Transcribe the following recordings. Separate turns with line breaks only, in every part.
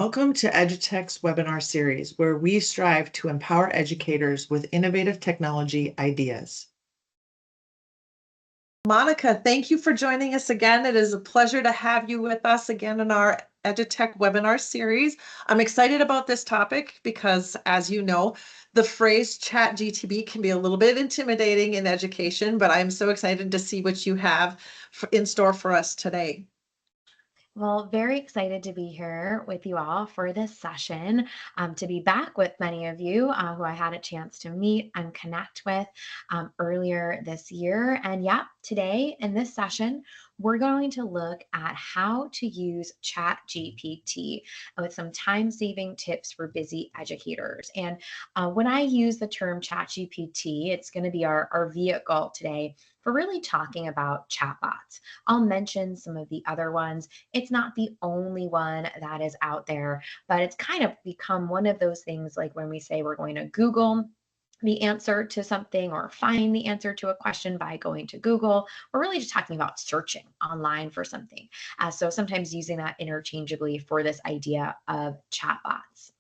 Welcome to EduTech's webinar series, where we strive to empower educators with innovative technology ideas. Monica, thank you for joining us again. It is a pleasure to have you with us again in our EduTech webinar series. I'm excited about this topic because, as you know, the phrase ChatGPT can be a little bit intimidating in education, but I'm so excited to see what you have in store for us today.
Well, very excited to be here with you all for this session, to be back with many of you who I had a chance to meet and connect with earlier this year. And yeah, today in this session, we're going to look at how to use ChatGPT with some time-saving tips for busy educators. And when I use the term ChatGPT, it's going to be our vehicle today for really talking about chatbots. I'll mention some of the other ones. It's not the only one that is out there, but it's kind of become one of those things like when we say we're going to Google the answer to something or find the answer to a question by going to Google. We're really just talking about searching online for something. So sometimes using that interchangeably for this idea of chatbots.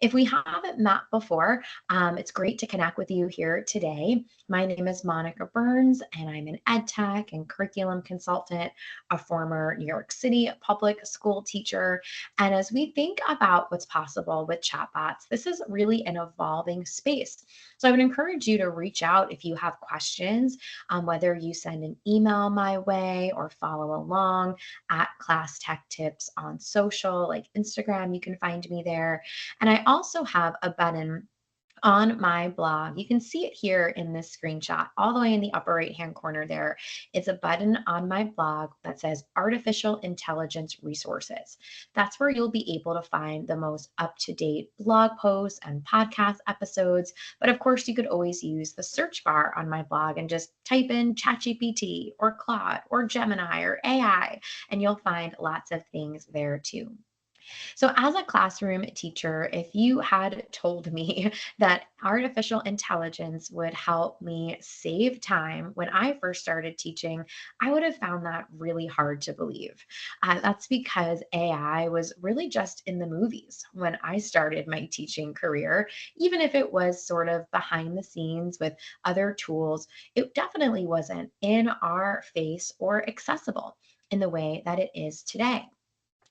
If we haven't met before, it's great to connect with you here today. My name is Monica Burns, and I'm an ed tech and curriculum consultant, a former New York City public school teacher. And as we think about what's possible with chatbots, this is really an evolving space. So I would encourage you to reach out if you have questions, whether you send an email my way or follow along at Class Tech Tips on social, like Instagram. You can find me there. And I also have a button on my blog. You can see it here in this screenshot, all the way in the upper right-hand corner there. It's a button on my blog that says Artificial Intelligence Resources. That's where you'll be able to find the most up-to-date blog posts and podcast episodes. But of course, you could always use the search bar on my blog and just type in ChatGPT or Claude or Gemini or AI, and you'll find lots of things there too. So, as a classroom teacher, if you had told me that artificial intelligence would help me save time when I first started teaching, I would have found that really hard to believe. That's because AI was really just in the movies when I started my teaching career. Even if it was sort of behind the scenes with other tools, it definitely wasn't in our face or accessible in the way that it is today.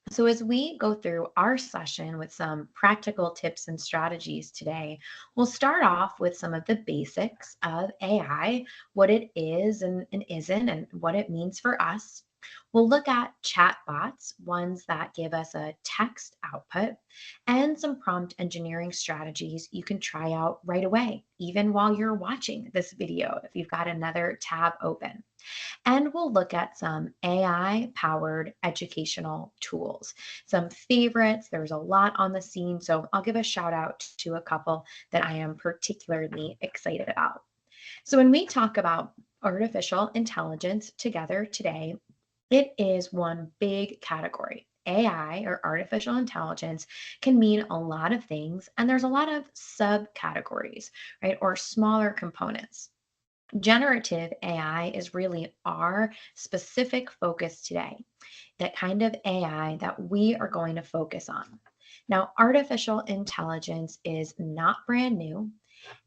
So, as we go through our session with some practical tips and strategies today, we'll start off with some of the basics of AI, what it is and isn't, and what it means for us. We'll look at chatbots, ones that give us a text output, and some prompt engineering strategies you can try out right away, even while you're watching this video, if you've got another tab open. And we'll look at some AI powered educational tools, some favorites. There's a lot on the scene, so I'll give a shout out to a couple that I am particularly excited about. So, when we talk about artificial intelligence together today, it is one big category. AI or artificial intelligence can mean a lot of things, and there's a lot of subcategories, right, or smaller components. Generative AI is really our specific focus today, that kind of AI that we are going to focus on. Now, artificial intelligence is not brand new.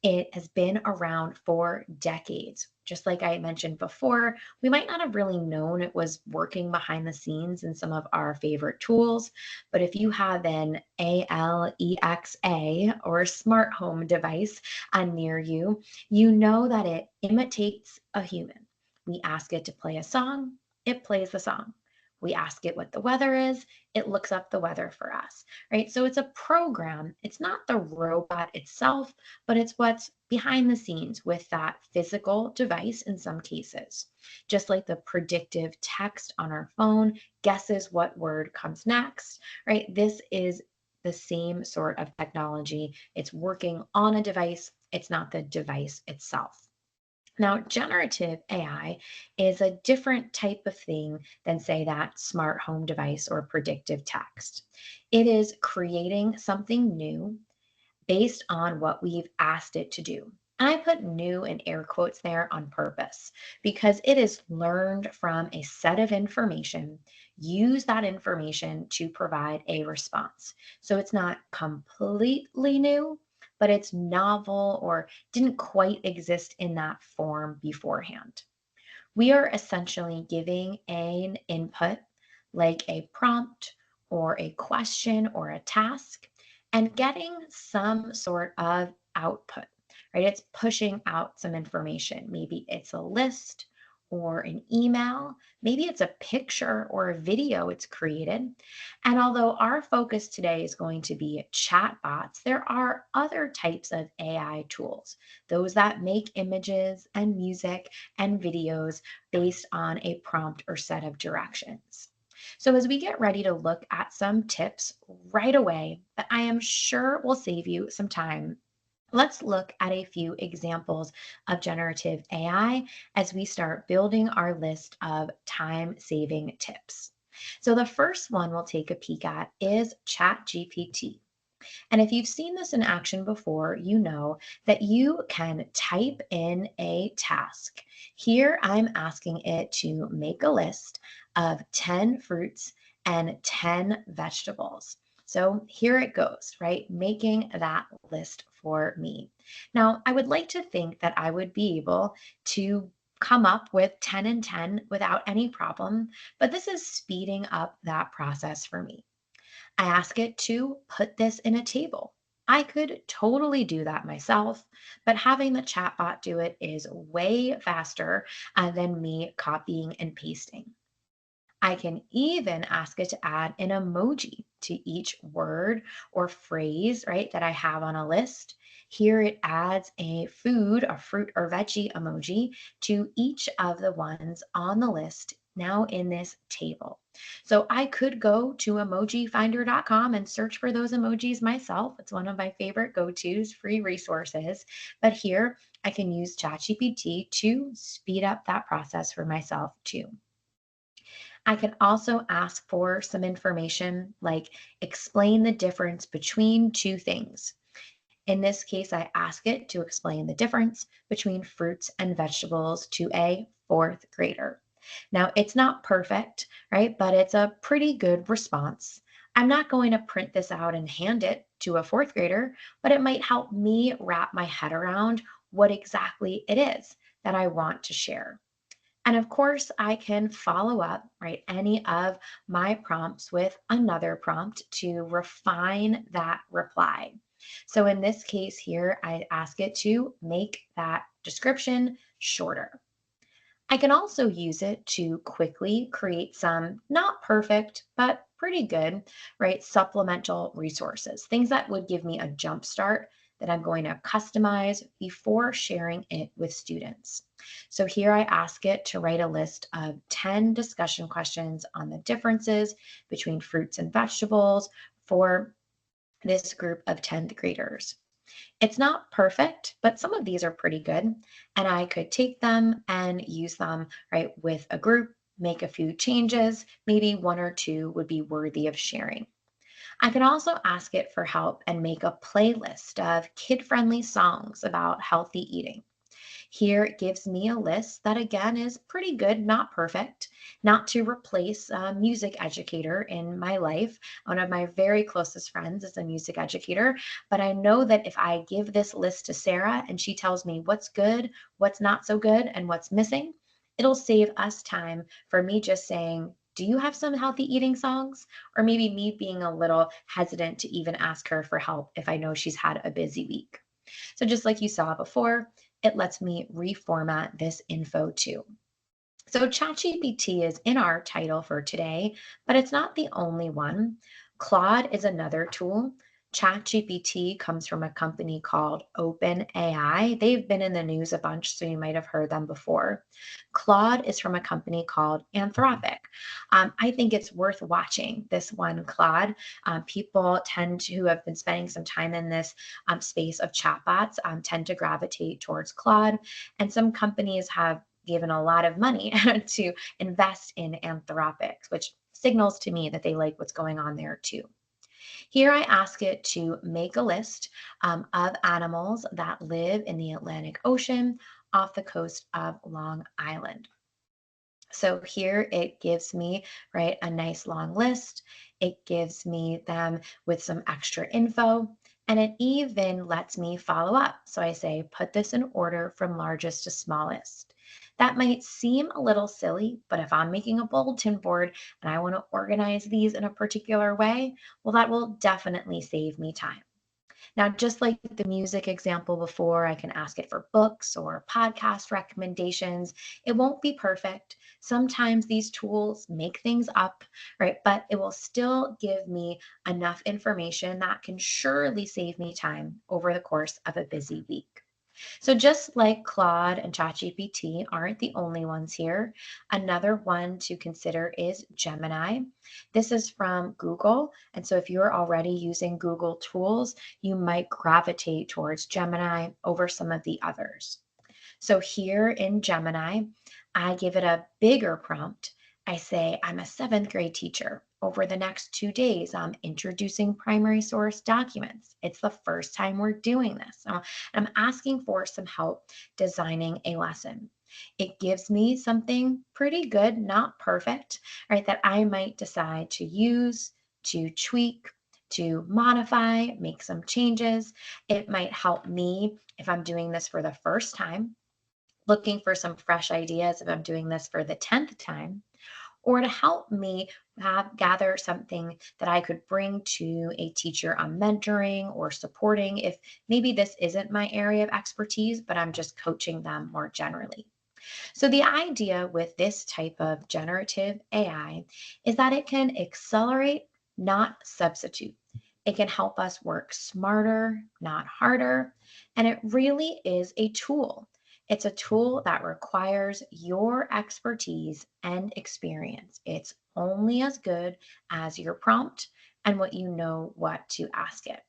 It has been around for decades. Just like I mentioned before, we might not have really known it was working behind the scenes in some of our favorite tools. But if you have an Alexa or smart home device near you, you know that it imitates a human. We ask it to play a song, it plays the song. We ask it what the weather is, it looks up the weather for us, right? So it's a program. It's not the robot itself, but it's what's behind the scenes with that physical device in some cases. Just like the predictive text on our phone guesses what word comes next, right? This is the same sort of technology. It's working on a device, it's not the device itself. Now, generative AI is a different type of thing than, say, that smart home device or predictive text. It is creating something new based on what we've asked it to do. And I put new in air quotes there on purpose because it is learned from a set of information. Use that information to provide a response. So it's not completely new, but it's novel or didn't quite exist in that form beforehand. We are essentially giving an input like a prompt or a question or a task and getting some sort of output, right? It's pushing out some information. Maybe it's a list or an email. Maybe it's a picture or a video it's created. And although our focus today is going to be chatbots, there are other types of AI tools, those that make images and music and videos based on a prompt or set of directions. So, as we get ready to look at some tips right away that I am sure will save you some time, let's look at a few examples of generative AI as we start building our list of time saving tips. So, the first one we'll take a peek at is ChatGPT. And if you've seen this in action before, you know that you can type in a task. Here, I'm asking it to make a list of 10 fruits and 10 vegetables. So here it goes, right? Making that list for me. Now, I would like to think that I would be able to come up with 10 and 10 without any problem, but this is speeding up that process for me. I ask it to put this in a table. I could totally do that myself, but having the chatbot do it is way faster than me copying and pasting. I can even ask it to add an emoji to each word or phrase, right, that I have on a list. Here it adds a food, a fruit or veggie emoji to each of the ones on the list now in this table. So I could go to emojifinder.com and search for those emojis myself. It's one of my favorite go-tos, free resources. But here I can use ChatGPT to speed up that process for myself too. I can also ask for some information like explain the difference between two things. In this case, I ask it to explain the difference between fruits and vegetables to a fourth grader. Now, it's not perfect, right? But it's a pretty good response. I'm not going to print this out and hand it to a fourth grader, but it might help me wrap my head around what exactly it is that I want to share. And of course, I can follow up, right, any of my prompts with another prompt to refine that reply. So in this case here, I ask it to make that description shorter. I can also use it to quickly create some not perfect, but pretty good, right? Supplemental resources, things that would give me a jump start that I'm going to customize before sharing it with students. So here I ask it to write a list of 10 discussion questions on the differences between fruits and vegetables for this group of 10th graders. It's not perfect, but some of these are pretty good. And I could take them and use them, right, with a group, make a few changes. Maybe one or two would be worthy of sharing. I can also ask it for help and make a playlist of kid friendly songs about healthy eating. Here it gives me a list that again is pretty good, not perfect, not to replace a music educator in my life. One of my very closest friends is a music educator, but I know that if I give this list to Sarah and she tells me what's good, what's not so good, and what's missing, it'll save us time for me just saying, do you have some healthy eating songs? Or maybe me being a little hesitant to even ask her for help if I know she's had a busy week. So just like you saw before, it lets me reformat this info too. So ChatGPT is in our title for today, but it's not the only one. Claude is another tool. ChatGPT comes from a company called OpenAI. They've been in the news a bunch, so you might have heard them before. Claude is from a company called Anthropic. I think it's worth watching this one, Claude. People tend to, who have been spending some time in this space of chatbots, tend to gravitate towards Claude. And some companies have given a lot of money to invest in Anthropic, which signals to me that they like what's going on there too. Here I ask it to make a list of animals that live in the Atlantic Ocean off the coast of Long Island. So here it gives me, right, a nice long list. It gives me them with some extra info, and it even lets me follow up. So I say, put this in order from largest to smallest. That might seem a little silly, but if I'm making a bulletin board and I want to organize these in a particular way, well, that will definitely save me time. Now, just like the music example before, I can ask it for books or podcast recommendations. It won't be perfect. Sometimes these tools make things up, right? But it will still give me enough information that can surely save me time over the course of a busy week. So just like Claude and ChatGPT aren't the only ones here, another one to consider is Gemini. This is from Google. And so if you're already using Google tools, you might gravitate towards Gemini over some of the others. So here in Gemini, I give it a bigger prompt. I say, I'm a seventh grade teacher. Over the next 2 days, I'm introducing primary source documents. It's the first time we're doing this. So I'm asking for some help designing a lesson. It gives me something pretty good, not perfect, right, that I might decide to use, to tweak, to modify, make some changes. It might help me if I'm doing this for the first time, looking for some fresh ideas if I'm doing this for the 10th time, or to help me gather something that I could bring to a teacher I'm mentoring or supporting if maybe this isn't my area of expertise, but I'm just coaching them more generally. So, the idea with this type of generative AI is that it can accelerate, not substitute. It can help us work smarter, not harder. And it really is a tool. It's a tool that requires your expertise and experience. It's only as good as your prompt and what you know what to ask it.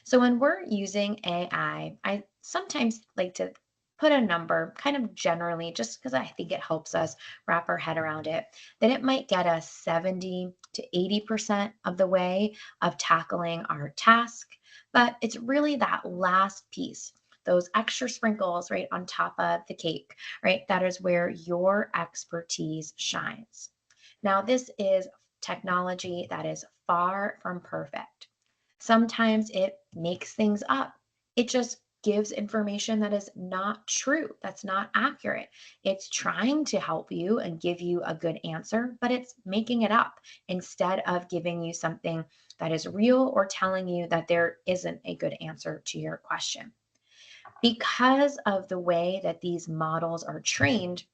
So when we're using I sometimes like to put a number kind of generally, just because I think it helps us wrap our head around it, that it might get us 70 to 80% of the way of tackling our task. But it's really that last piece, those extra sprinkles right on top of the cake, right? That is where your expertise shines. Now, this is technology that is far from perfect. Sometimes it makes things up. It just gives information that is not true, that's not accurate. It's trying to help you and give you a good answer, but it's making it up instead of giving you something that is real or telling you that there isn't a good answer to your question. Because of the way that these models are trained,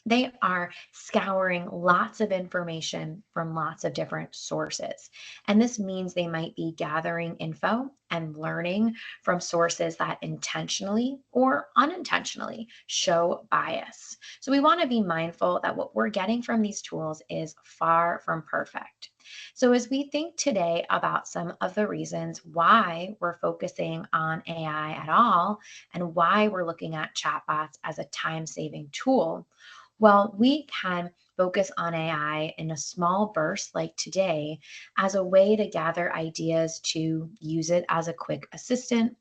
they are scouring lots of information from lots of different sources. And this means they might be gathering info and learning from sources that intentionally or unintentionally show bias. So we want to be mindful that what we're getting from these tools is far from perfect. So, as we think today about some of the reasons why we're focusing on AI at all and why we're looking at chatbots as a time saving tool, well, we can focus on AI in a small burst like today as a way to gather ideas to use it as a quick assistant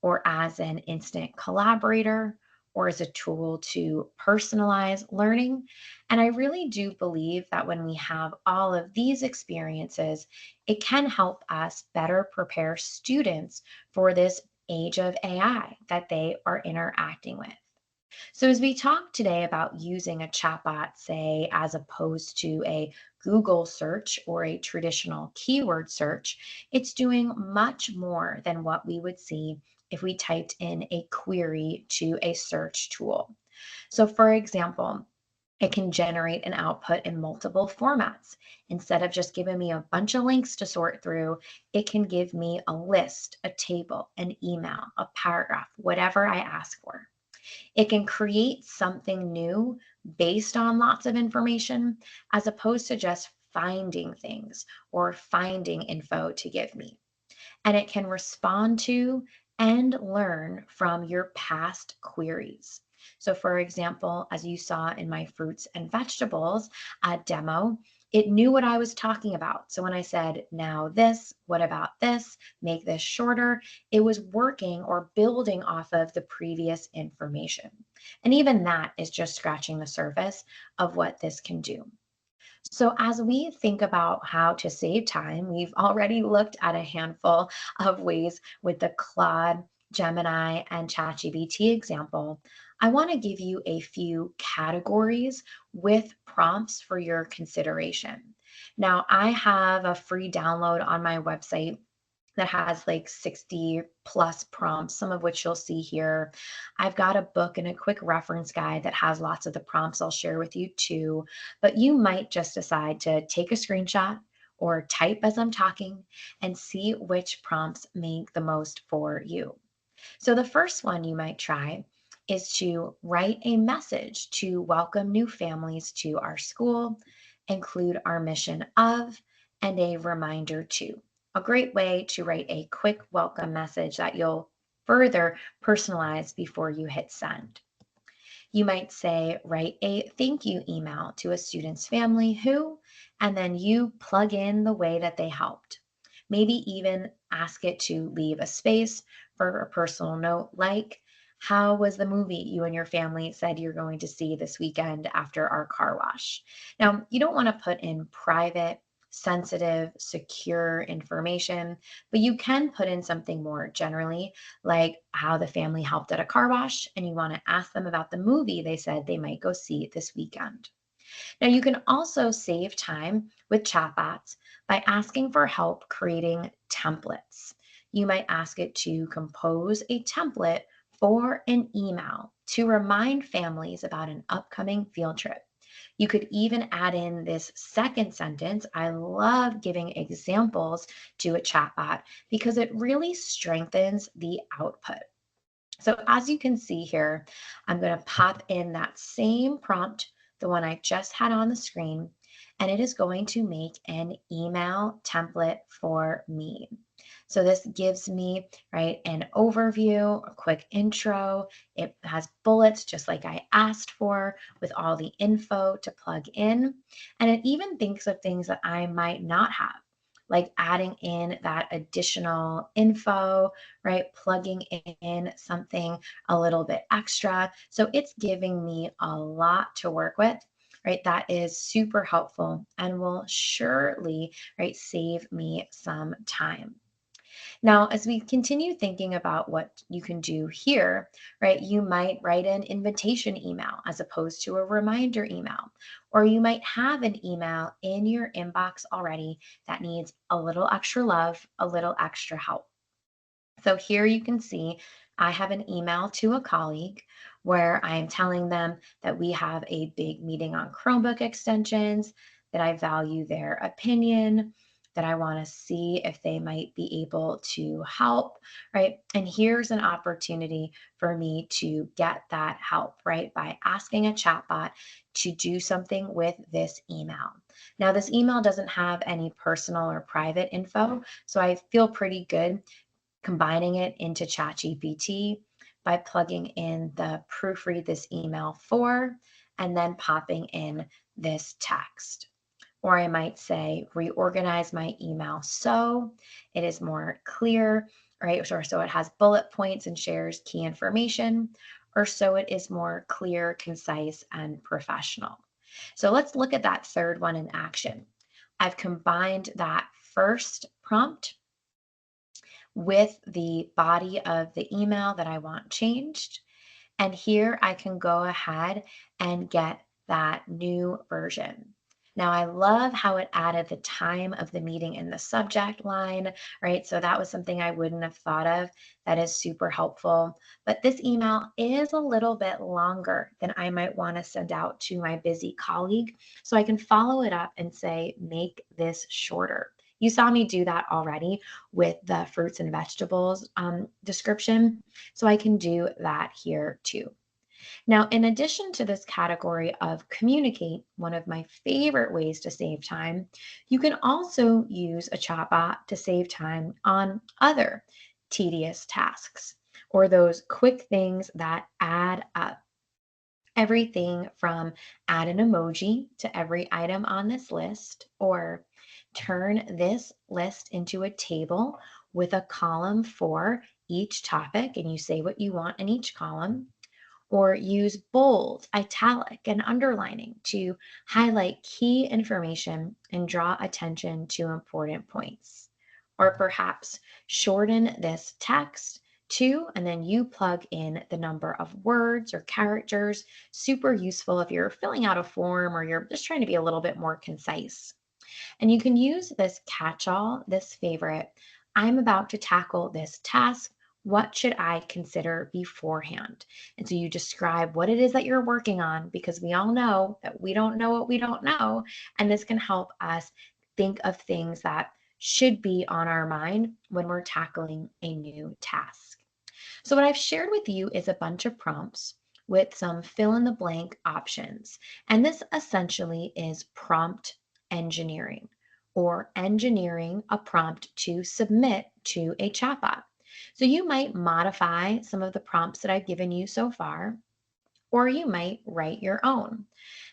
or as an instant collaborator or as a tool to personalize learning. And I really do believe that when we have all of these experiences, it can help us better prepare students for this age of AI that they are interacting with. So, as we talk today about using a chatbot, say, as opposed to a Google search or a traditional keyword search, it's doing much more than what we would see if we typed in a query to a search tool. So, for example, it can generate an output in multiple formats. Instead of just giving me a bunch of links to sort through, it can give me a list, a table, an email, a paragraph, whatever I ask for. It can create something new based on lots of information as opposed to just finding things or finding info to give me. And it can respond to and learn from your past queries. So, for example, as you saw in my fruits and vegetables demo, it knew what I was talking about. So when I said, now this, what about this, make this shorter, it was working or building off of the previous information. And even that is just scratching the surface of what this can do. So, as we think about how to save time, we've already looked at a handful of ways with the Claude, Gemini, and ChatGPT example. I want to give you a few categories with prompts for your consideration. Now, I have a free download on my website that has like 60 plus prompts, some of which you'll see here. I've got a book and a quick reference guide that has lots of the prompts I'll share with you too. But you might just decide to take a screenshot or type as I'm talking and see which prompts make the most for you. So the first one you might try is to write a message to welcome new families to our school, include our mission of, and a reminder to. A great way to write a quick welcome message that you'll further personalize before you hit send. You might say, write a thank you email to a student's family who, and then you plug in the way that they helped. Maybe even ask it to leave a space for a personal note like, how was the movie you and your family said you're going to see this weekend after our car wash? Now, you don't want to put in private, sensitive, secure information, but you can put in something more generally, like how the family helped at a car wash, and you want to ask them about the movie they said they might go see this weekend. Now, you can also save time with chatbots by asking for help creating templates. You might ask it to compose a template for an email to remind families about an upcoming field trip. You could even add in this second sentence. I love giving examples to a chatbot because it really strengthens the output. So as you can see here, I'm going to pop in that same prompt, the one I just had on the screen, and it is going to make an email template for me. So this gives me, right, an overview, a quick intro. It has bullets just like I asked for with all the info to plug in. And it even thinks of things that I might not have, like adding in that additional info, right? Plugging in something a little bit extra. So it's giving me a lot to work with, right? That is super helpful and will surely, right, save me some time. Now, as we continue thinking about what you can do here, right, you might write an invitation email as opposed to a reminder email, or you might have an email in your inbox already that needs a little extra love, a little extra help. So here you can see I have an email to a colleague where I am telling them that we have a big meeting on Chromebook extensions, that I value their opinion, that I want to see if they might be able to help, right? And here's an opportunity for me to get that help, right? By asking a chatbot to do something with this email. Now, this email doesn't have any personal or private info, so I feel pretty good combining it into ChatGPT by plugging in the proofread this email for, and then popping in this text. Or I might say, reorganize my email so it is more clear, right? Or so it has bullet points and shares key information, or so it is more clear, concise, and professional. So let's look at that third one in action. I've combined that first prompt with the body of the email that I want changed. And here I can go ahead and get that new version. Now, I love how it added the time of the meeting in the subject line, right? So that was something I wouldn't have thought of. That is super helpful. But this email is a little bit longer than I might want to send out to my busy colleague. So I can follow it up and say, make this shorter. You saw me do that already with the fruits and vegetables description. So I can do that here too. Now, in addition to this category of communicate, one of my favorite ways to save time, you can also use a chatbot to save time on other tedious tasks or those quick things that add up. Everything from add an emoji to every item on this list, or turn this list into a table with a column for each topic, and you say what you want in each column, or use bold, italic, and underlining to highlight key information and draw attention to important points. Or perhaps shorten this text to, and then you plug in the number of words or characters. Super useful if you're filling out a form or you're just trying to be a little bit more concise. And you can use this catch all, this favorite. I'm about to tackle this task. What should I consider beforehand? And so you describe what it is that you're working on, because we all know that we don't know what we don't know. And this can help us think of things that should be on our mind when we're tackling a new task. So, what I've shared with you is a bunch of prompts with some fill in the blank options. And this essentially is prompt engineering, or engineering a prompt to submit to a chatbot. So, you might modify some of the prompts that I've given you so far, or you might write your own.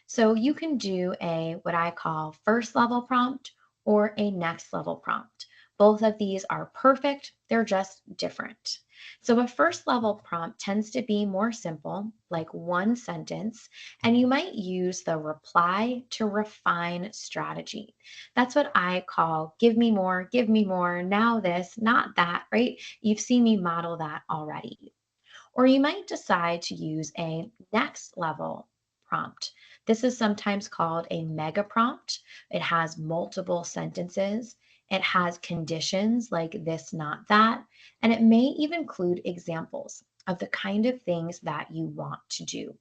So you can do a what I call first level prompt or a next level prompt. Both of these are perfect, they're just different. So a first level prompt tends to be more simple, like one sentence, and you might use the reply to refine strategy. That's what I call give me more, now this, not that, right? You've seen me model that already. Or you might decide to use a next level prompt. This is sometimes called a mega prompt. It has multiple sentences. It has conditions like this, not that, and it may even include examples of the kind of things that you want to do.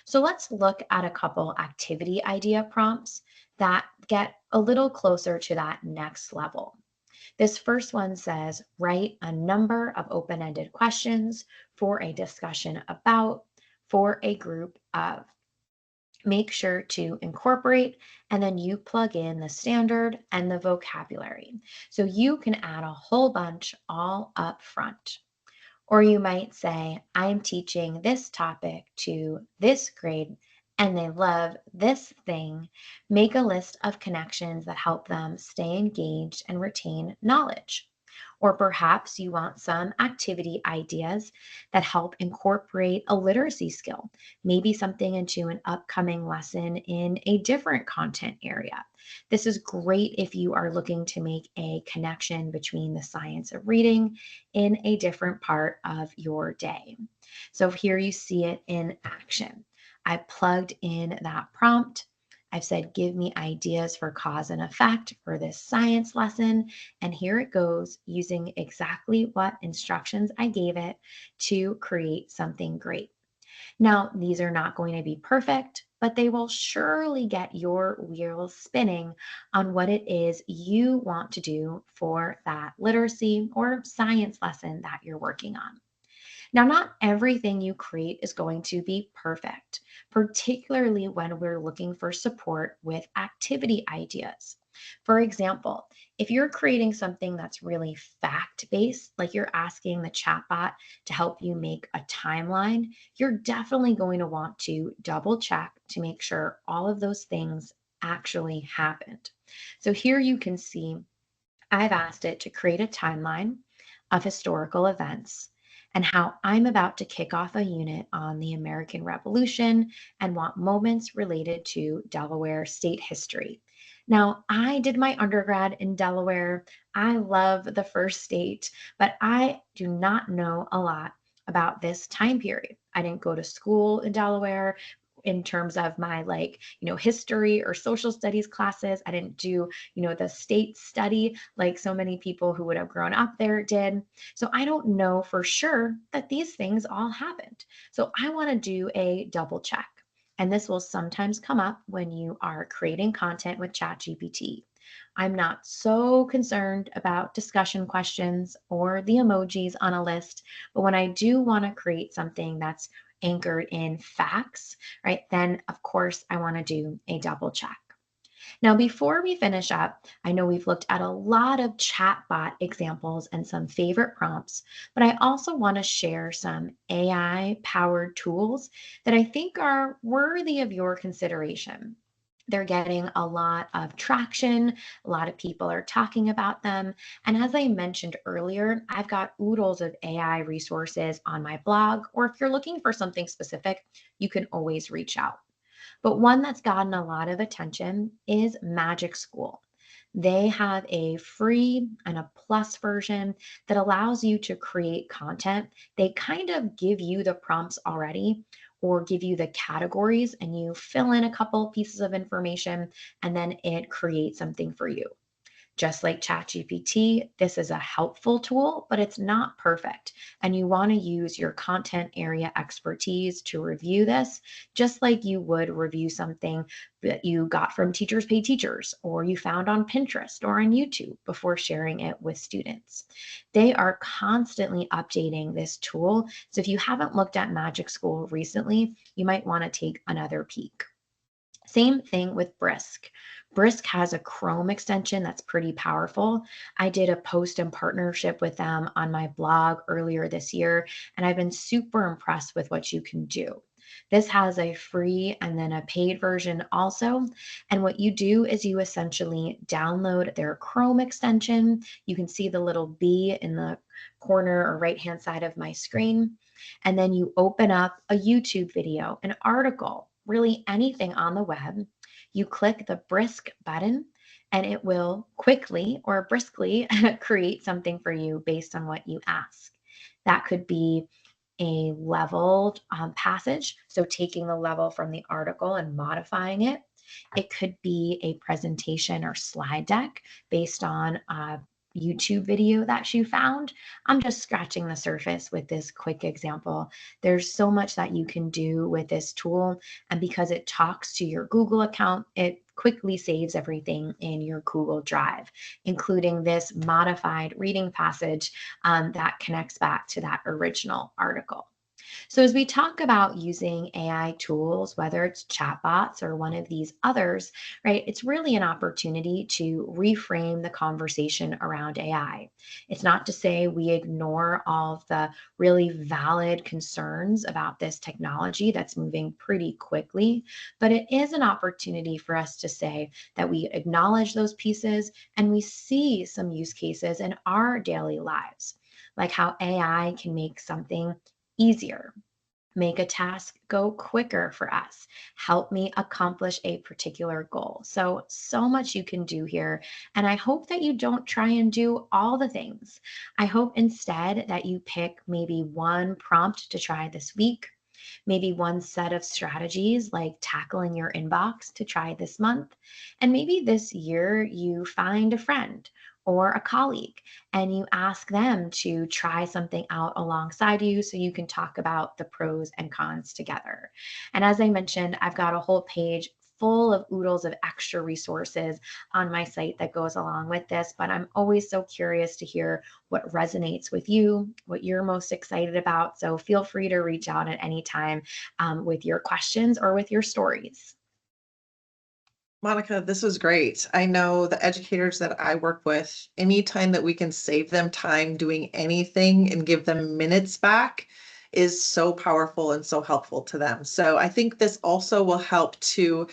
So let's look at a couple activity idea prompts that get a little closer to that next level. This first one says, write a number of open ended questions for a discussion about, for a group of. Make sure to incorporate, and then you plug in the standard and the vocabulary. So you can add a whole bunch all up front. Or you might say, I'm teaching this topic to this grade and they love this thing. Make a list of connections that help them stay engaged and retain knowledge. Or perhaps you want some activity ideas that help incorporate a literacy skill, maybe something into an upcoming lesson in a different content area. This is great if you are looking to make a connection between the science of reading in a different part of your day. So here you see it in action. I plugged in that prompt. I've said, give me ideas for cause and effect for this science lesson. And here it goes, using exactly what instructions I gave it to create something great. Now, these are not going to be perfect, but they will surely get your wheels spinning on what it is you want to do for that literacy or science lesson that you're working on. Now, not everything you create is going to be perfect, particularly when we're looking for support with activity ideas. For example, if you're creating something that's really fact based, like you're asking the chatbot to help you make a timeline, you're definitely going to want to double check to make sure all of those things actually happened. So here you can see I've asked it to create a timeline of historical events and how I'm about to kick off a unit on the American Revolution and want moments related to Delaware state history. Now, I did my undergrad in Delaware. I love the first state, but I do not know a lot about this time period. I didn't go to school in Delaware in terms of my history or social studies classes. I didn't do, the state study like so many people who would have grown up there did. So I don't know for sure that these things all happened. So I want to do a double check. And this will sometimes come up when you are creating content with ChatGPT. I'm not so concerned about discussion questions or the emojis on a list, but when I do want to create something that's anchored in facts, right, then of course I want to do a double check. Now, before we finish up, I know we've looked at a lot of chatbot examples and some favorite prompts, but I also want to share some AI powered tools that I think are worthy of your consideration. They're getting a lot of traction. A lot of people are talking about them. And as I mentioned earlier, I've got oodles of AI resources on my blog, or if you're looking for something specific, you can always reach out. But one that's gotten a lot of attention is Magic School. They have a free and a plus version that allows you to create content. They kind of give you the prompts already or give you the categories, and you fill in a couple pieces of information and then it creates something for you. Just like ChatGPT, this is a helpful tool, but it's not perfect. And you want to use your content area expertise to review this, just like you would review something that you got from Teachers Pay Teachers or you found on Pinterest or on YouTube before sharing it with students. They are constantly updating this tool. So if you haven't looked at Magic School recently, you might want to take another peek. Same thing with Brisk. Brisk has a Chrome extension that's pretty powerful. I did a post in partnership with them on my blog earlier this year, and I've been super impressed with what you can do. This has a free and then a paid version also. And what you do is you essentially download their Chrome extension. You can see the little B in the corner or right hand side of my screen. And then you open up a YouTube video, an article, really anything on the web. You click the Brisk button and it will quickly or briskly create something for you based on what you ask. That could be a leveled passage, so taking the level from the article and modifying it. It could be a presentation or slide deck based on a YouTube video that you found. I'm just scratching the surface with this quick example. There's so much that you can do with this tool. And because it talks to your Google account, it quickly saves everything in your Google Drive, including this modified reading passage that connects back to that original article. So, as we talk about using AI tools, whether it's chatbots or one of these others, right, it's really an opportunity to reframe the conversation around AI. It's not to say we ignore all of the really valid concerns about this technology that's moving pretty quickly, but it is an opportunity for us to say that we acknowledge those pieces and we see some use cases in our daily lives, like how AI can make something easier, make a task go quicker for us, help me accomplish a particular goal. So, so much you can do here. And I hope that you don't try and do all the things. I hope instead that you pick maybe one prompt to try this week, maybe one set of strategies like tackling your inbox to try this month. And maybe this year you find a friend or a colleague and you ask them to try something out alongside you so you can talk about the pros and cons together. And as I mentioned, I've got a whole page full of oodles of extra resources on my site that goes along with this. But I'm always so curious to hear what resonates with you, what you're most excited about. So feel free to reach out at any time with your questions or with your stories.
Monica, this was great. I know the educators that I work with, anytime that we can save them time doing anything and give them minutes back is so powerful and so helpful to them. So I think this also will help to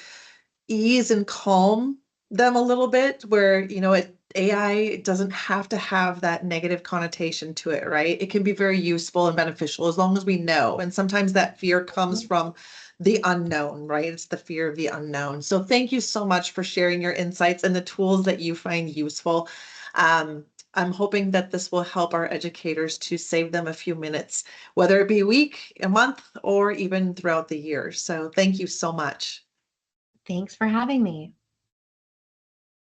ease and calm them a little bit where, AI doesn't have to have that negative connotation to it, right? It can be very useful and beneficial as long as we know. And sometimes that fear comes from the unknown, right? It's the fear of the unknown. So thank you so much for sharing your insights and the tools that you find useful. I'm hoping that this will help our educators to save them a few minutes, whether it be a week, a month, or even throughout the year. So thank you so much.
Thanks for having me.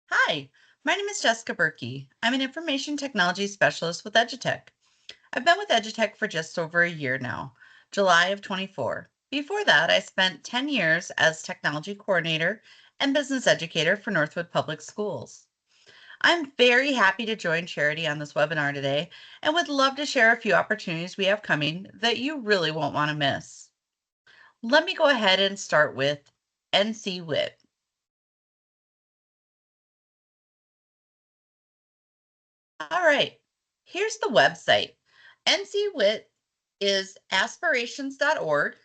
Hi, my name is Jessica Berkey. I'm an information technology specialist with EduTech. I've been with EduTech for just over a year now, July of 24. Before that, I spent 10 years as technology coordinator and business educator for Northwood Public Schools. I'm very happy to join Charity on this webinar today and would love to share a few opportunities we have coming that you really won't want to miss. Let me go ahead and start with NC WIT. All right, here's the website. NCWIT is aspirations.org.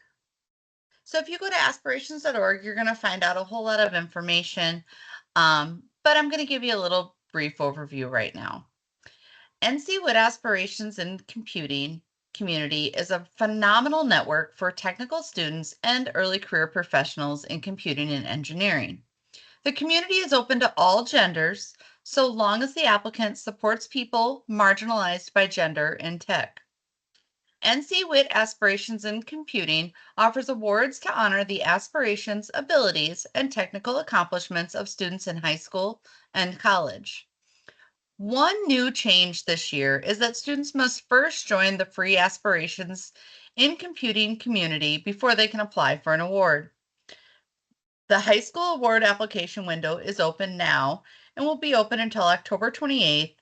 So if you go to aspirations.org, you're going to find out a whole lot of information. But I'm going to give you a little brief overview right now. NCWIT Aspirations in Computing Community is a phenomenal network for technical students and early career professionals in computing and engineering. The community is open to all genders, so long as the applicant supports people marginalized by gender in tech. NCWIT Aspirations in Computing offers awards to honor the aspirations, abilities, and technical accomplishments of students in high school and college. One new change this year is that students must first join the free Aspirations in Computing community before they can apply for an award. The high school award application window is open now and will be open until October 28th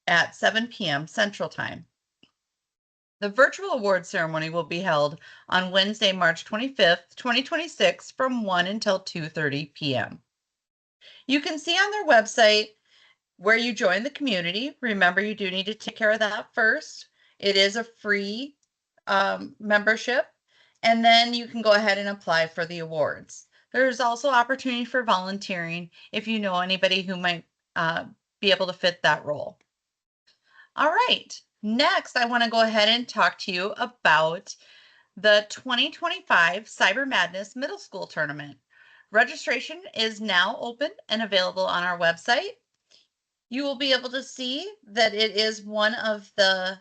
at 7 p.m. Central Time. The virtual award ceremony will be held on Wednesday, March 25th, 2026 from 1 until 2:30 p.m. You can see on their website where you join the community. Remember, you do need to take care of that first. It is a free membership, and then you can go ahead and apply for the awards. There's also opportunity for volunteering if you know anybody who might be able to fit that role. All right, next I want to go ahead and talk to you about the 2025 Cyber Madness Middle School Tournament. Registration is now open and available on our website. You will be able to see that it is one of the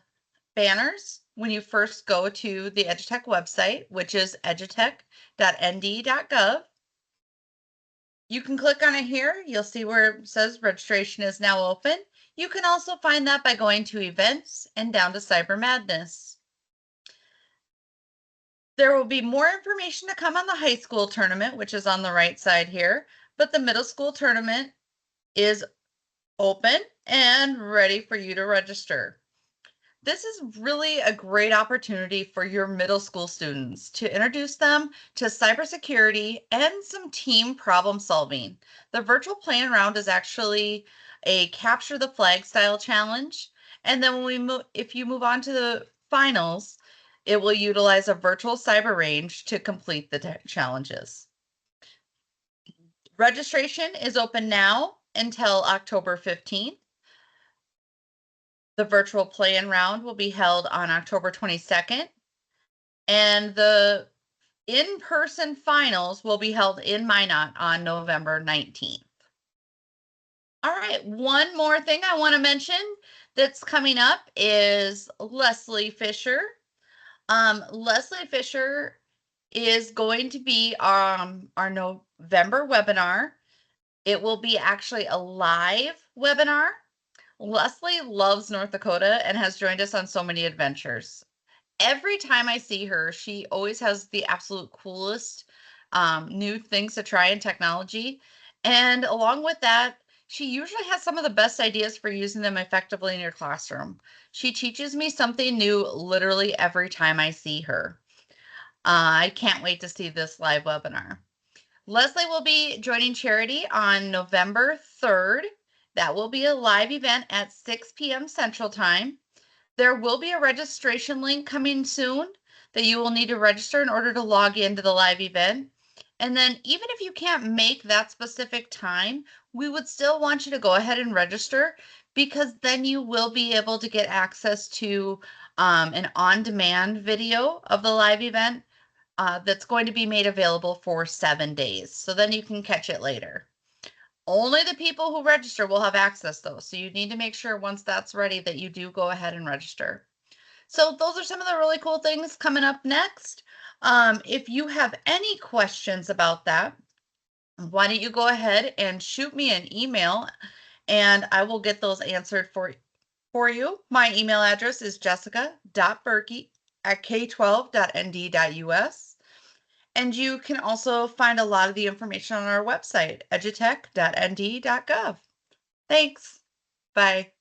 banners when you first go to the EduTech website, which is edutech.nd.gov. You can click on it here. You'll see where it says registration is now open. You can also find that by going to events and down to Cyber Madness. There will be more information to come on the high school tournament, which is on the right side here, but the middle school tournament is open and ready for you to register. This is really a great opportunity for your middle school students to introduce them to cybersecurity and some team problem solving. The virtual playing round is actually a capture the flag style challenge. And then if you move on to the finals, it will utilize a virtual cyber range to complete the challenges. Registration is open now until October 15th. The virtual play-in round will be held on October 22nd, and the in-person finals will be held in Minot on November 19th. All right, one more thing I want to mention that's coming up is Leslie Fisher. Leslie Fisher is going to be our November webinar. It will be actually a live webinar. Leslie loves North Dakota and has joined us on so many adventures. Every time I see her, she always has the absolute coolest new things to try in technology. And along with that, she usually has some of the best ideas for using them effectively in your classroom. She teaches me something new literally every time I see her. I can't wait to see this live webinar. Leslie will be joining Charity on November 3rd. That will be a live event at 6 p.m. Central Time. There will be a registration link coming soon that you will need to register in order to log into the live event. And then even if you can't make that specific time, we would still want you to go ahead and register, because then you will be able to get access to an on-demand video of the live event that's going to be made available for 7 days. So then you can catch it later. Only the people who register will have access though. So you need to make sure once that's ready that you do go ahead and register. So those are some of the really cool things coming up next. If you have any questions about that, why don't you go ahead and shoot me an email and I will get those answered for you. My email address is jessica.berkey@k12.nd.us. And you can also find a lot of the information on our website, edutech.nd.gov. Thanks. Bye.